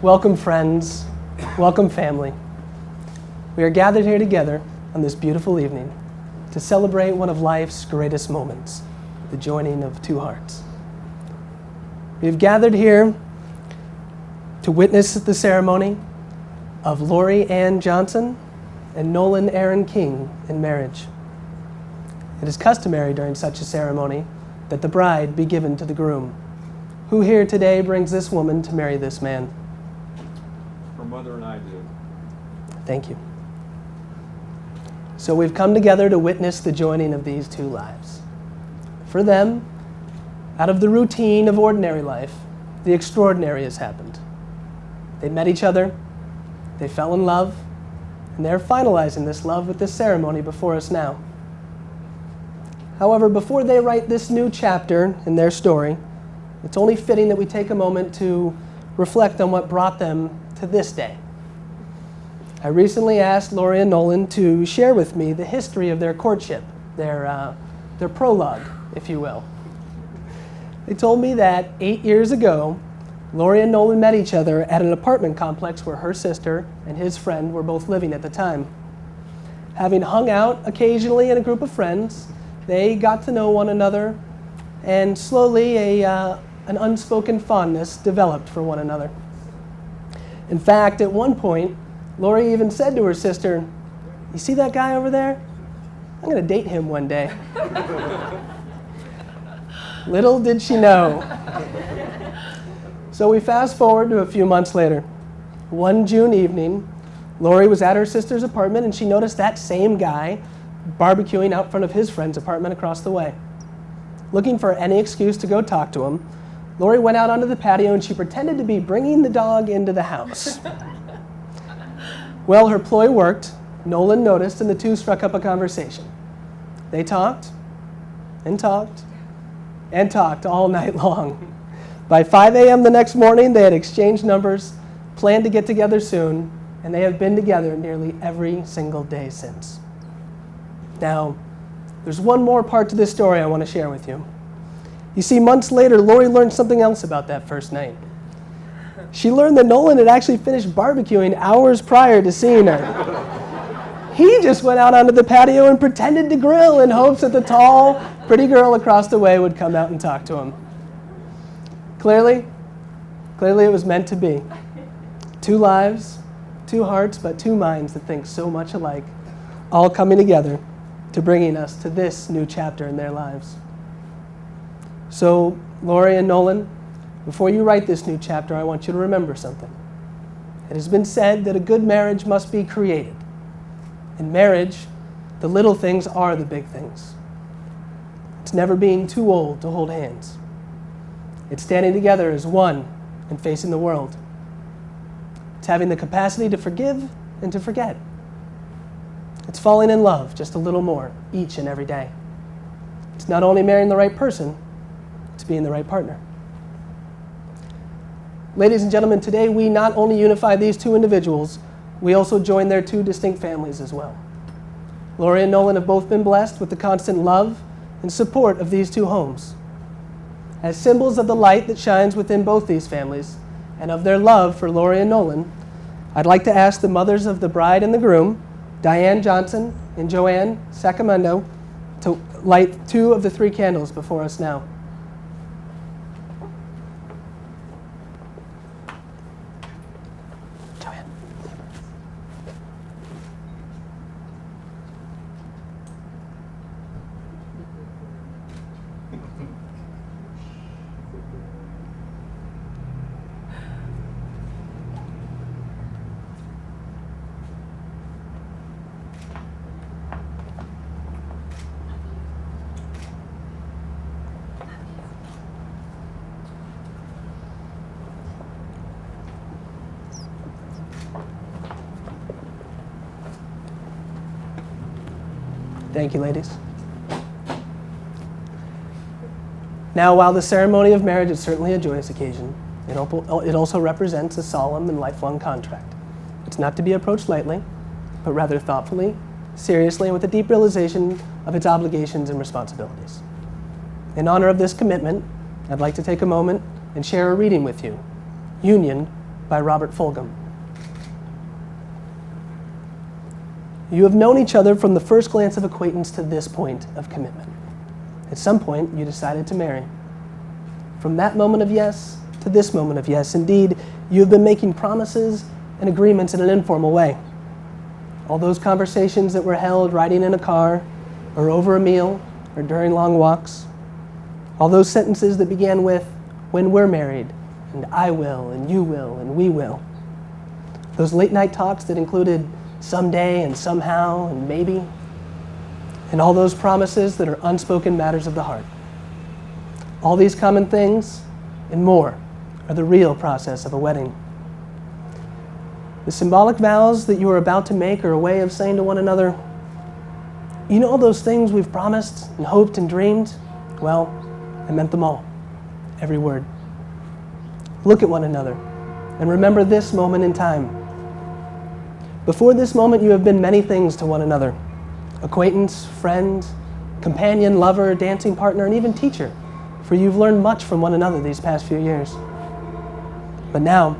Welcome, friends. Welcome, family. We are gathered here together on this beautiful evening to celebrate one of life's greatest moments, the joining of two hearts. We have gathered here to witness the ceremony of Lori Ann Johnson and Nolan Aaron King in marriage. It is customary during such a ceremony that the bride be given to the groom. Who here today brings this woman to marry this man? Her mother and I do. Thank you. So we've come together to witness the joining of these two lives. For them, out of the routine of ordinary life, the extraordinary has happened. They met each other, they fell in love, and they're finalizing this love with this ceremony before us now. However, before they write this new chapter in their story, it's only fitting that we take a moment to reflect on what brought them to this day. I recently asked Lori and Nolan to share with me the history of their courtship, their prologue, if you will. They told me that 8 years ago, Lori and Nolan met each other at an apartment complex where her sister and his friend were both living at the time. Having hung out occasionally in a group of friends, they got to know one another, and slowly an unspoken fondness developed for one another. In fact, at one point, Lori even said to her sister, "You see that guy over there? I'm going to date him one day." Little did she know. So we fast forward to a few months later. One June evening, Lori was at her sister's apartment and she noticed that same guy barbecuing out front of his friend's apartment across the way. Looking for any excuse to go talk to him, Lori went out onto the patio and she pretended to be bringing the dog into the house. Well, her ploy worked. Nolan noticed and the two struck up a conversation. They talked and talked and talked all night long. By 5 a.m. the next morning, they had exchanged numbers, planned to get together soon, and they have been together nearly every single day since. Now, there's one more part to this story I want to share with you. You see, months later, Lori learned something else about that first night. She learned that Nolan had actually finished barbecuing hours prior to seeing her. He just went out onto the patio and pretended to grill in hopes that the tall, pretty girl across the way would come out and talk to him. Clearly it was meant to be. Two lives, two hearts, but two minds that think so much alike, all coming together to bringing us to this new chapter in their lives. So, Lori and Nolan, before you write this new chapter, I want you to remember something. It has been said that a good marriage must be created. In marriage, the little things are the big things. It's never being too old to hold hands. It's standing together as one and facing the world. It's having the capacity to forgive and to forget. It's falling in love just a little more each and every day. It's not only marrying the right person, it's being the right partner. Ladies and gentlemen, today we not only unify these two individuals, we also join their two distinct families as well. Lori and Nolan have both been blessed with the constant love and support of these two homes. As symbols of the light that shines within both these families and of their love for Lori and Nolan, I'd like to ask the mothers of the bride and the groom, Diane Johnson and Joanne Sacamendo, to light two of the three candles before us now. Joanne. Thank you, ladies. Now, while the ceremony of marriage is certainly a joyous occasion, it also represents a solemn and lifelong contract. It's not to be approached lightly, but rather thoughtfully, seriously, and with a deep realization of its obligations and responsibilities. In honor of this commitment, I'd like to take a moment and share a reading with you, Union by Robert Fulghum. You have known each other from the first glance of acquaintance to this point of commitment. At some point, you decided to marry. From that moment of yes to this moment of yes, indeed, you have been making promises and agreements in an informal way. All those conversations that were held riding in a car, or over a meal, or during long walks. All those sentences that began with, when we're married, and I will, and you will, and we will. Those late night talks that included someday and somehow and maybe. And all those promises that are unspoken matters of the heart. All these common things and more are the real process of a wedding. The symbolic vows that you are about to make are a way of saying to one another, you know all those things we've promised and hoped and dreamed? Well, I meant them all, every word. Look at one another and remember this moment in time. Before this moment, you have been many things to one another. Acquaintance, friend, companion, lover, dancing partner, and even teacher, for you've learned much from one another these past few years. But now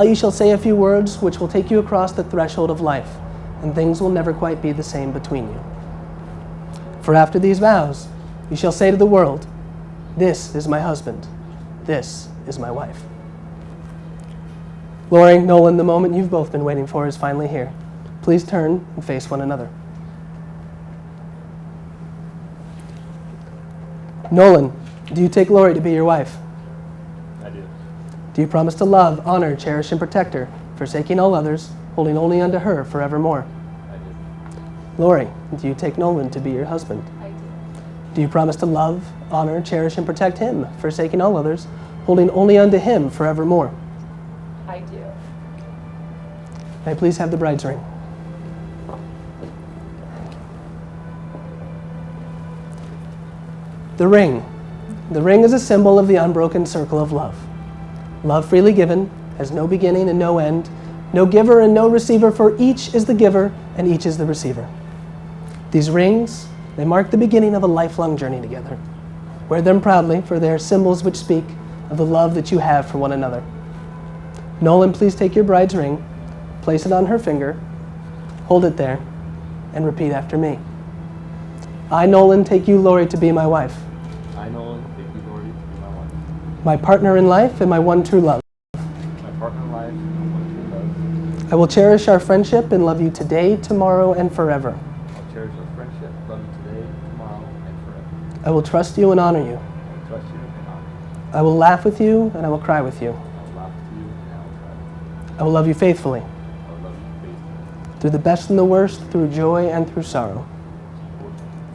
you shall say a few words which will take you across the threshold of life, and things will never quite be the same between you. For after these vows, you shall say to the world, this is my husband, this is my wife. Lori, Nolan, the moment you've both been waiting for is finally here. Please turn and face one another. Nolan, do you take Lori to be your wife? I do. Do you promise to love, honor, cherish, and protect her, forsaking all others, holding only unto her forevermore? I do. Lori, do you take Nolan to be your husband? I do. Do you promise to love, honor, cherish, and protect him, forsaking all others, holding only unto him forevermore? I do. May I please have the bride's ring? The ring. The ring is a symbol of the unbroken circle of love. Love freely given has no beginning and no end, no giver and no receiver, for each is the giver and each is the receiver. These rings, they mark the beginning of a lifelong journey together. Wear them proudly, for they are symbols which speak of the love that you have for one another. Nolan, please take your bride's ring, place it on her finger, hold it there, and repeat after me. I, Nolan, take you, Lori, to be my wife, I, Nolan, take you, Lori, to be my wife. my partner in life and my one true love. My partner in life and one true love. I will cherish our friendship and love you today, tomorrow, and forever. I'll cherish our friendship, love you today, tomorrow, and forever. I will trust you and honor you. I will trust you and honor you. I will laugh with you and I will cry with you. I will laugh with you and I will cry with you. I will love you faithfully, I will love you faithfully. through the best and the worst, through joy and through sorrow.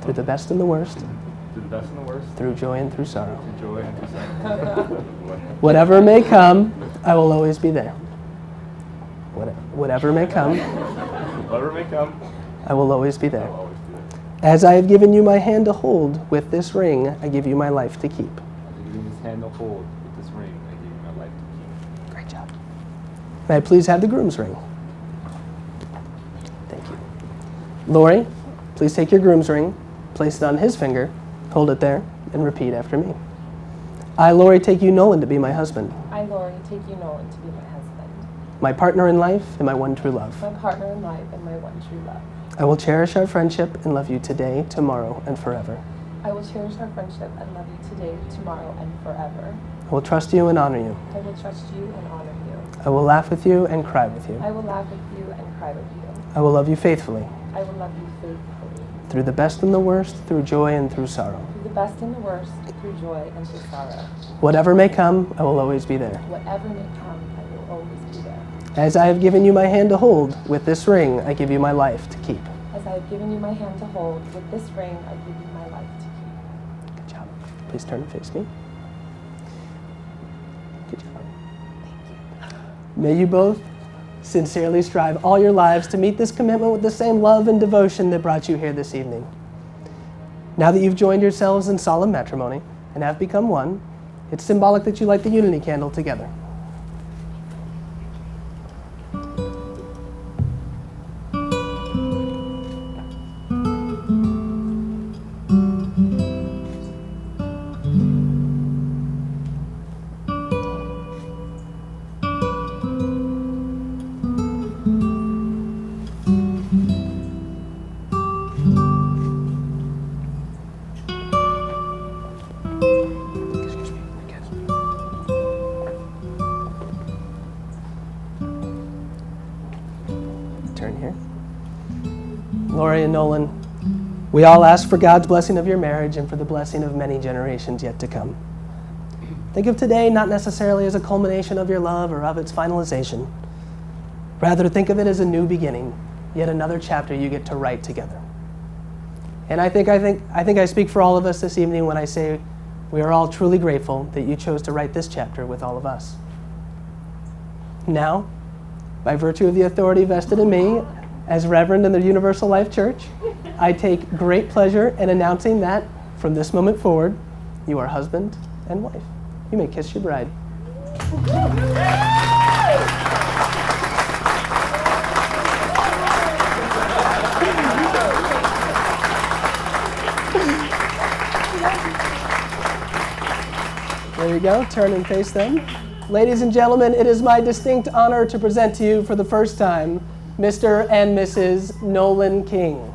Through the best and the worst, Through the best and the worst, through joy and through sorrow. through joy and through sorrow. Whatever may come, I will always be there. Whatever may come, Whatever may come, I will always be I there. will always be there. As I have given you my hand to hold, with this ring, I give you my life to keep. As I give you this hand to hold with this ring, I give you my life to keep. Great job. May I please have the groom's ring? Thank you. Lori, please take your groom's ring, place it on his finger, hold it there, and repeat after me. I, Lori, take you, Nolan, to be my husband, I, Lori, take you, Nolan, to be my husband, my partner in life and my one true love. my partner in life and my one true love. I will cherish our friendship and love you today, tomorrow, and forever. I will cherish our friendship and love you today, tomorrow, and forever. I will trust you and honor you. I will trust you and honor you. I will laugh with you and cry with you. I will laugh with you and cry with you. I will love you faithfully, I will love you faithfully. through the best and the worst, through joy and through sorrow. Through the best and the worst, through joy and through sorrow. Whatever may come, I will always be there. Whatever may come, I will always be there. As I have given you my hand to hold, with this ring, I give you my life to keep. As I have given you my hand to hold, with this ring I give you my life to keep. Good job. Please turn and face me. Good job. May you both sincerely strive all your lives to meet this commitment with the same love and devotion that brought you here this evening. Now that you've joined yourselves in solemn matrimony and have become one, it's symbolic that you light the unity candle together. turn here. Lori and Nolan, we all ask for God's blessing of your marriage and for the blessing of many generations yet to come. Think of today not necessarily as a culmination of your love or of its finalization. Rather, think of it as a new beginning, yet another chapter you get to write together. And I think I speak for all of us this evening when I say we are all truly grateful that you chose to write this chapter with all of us. Now, by virtue of the authority vested in me as Reverend in the Universal Life Church, I take great pleasure in announcing that from this moment forward, you are husband and wife. You may kiss your bride. There you go. Turn and face them. Ladies and gentlemen, it is my distinct honor to present to you for the first time Mr. and Mrs. Nolan King.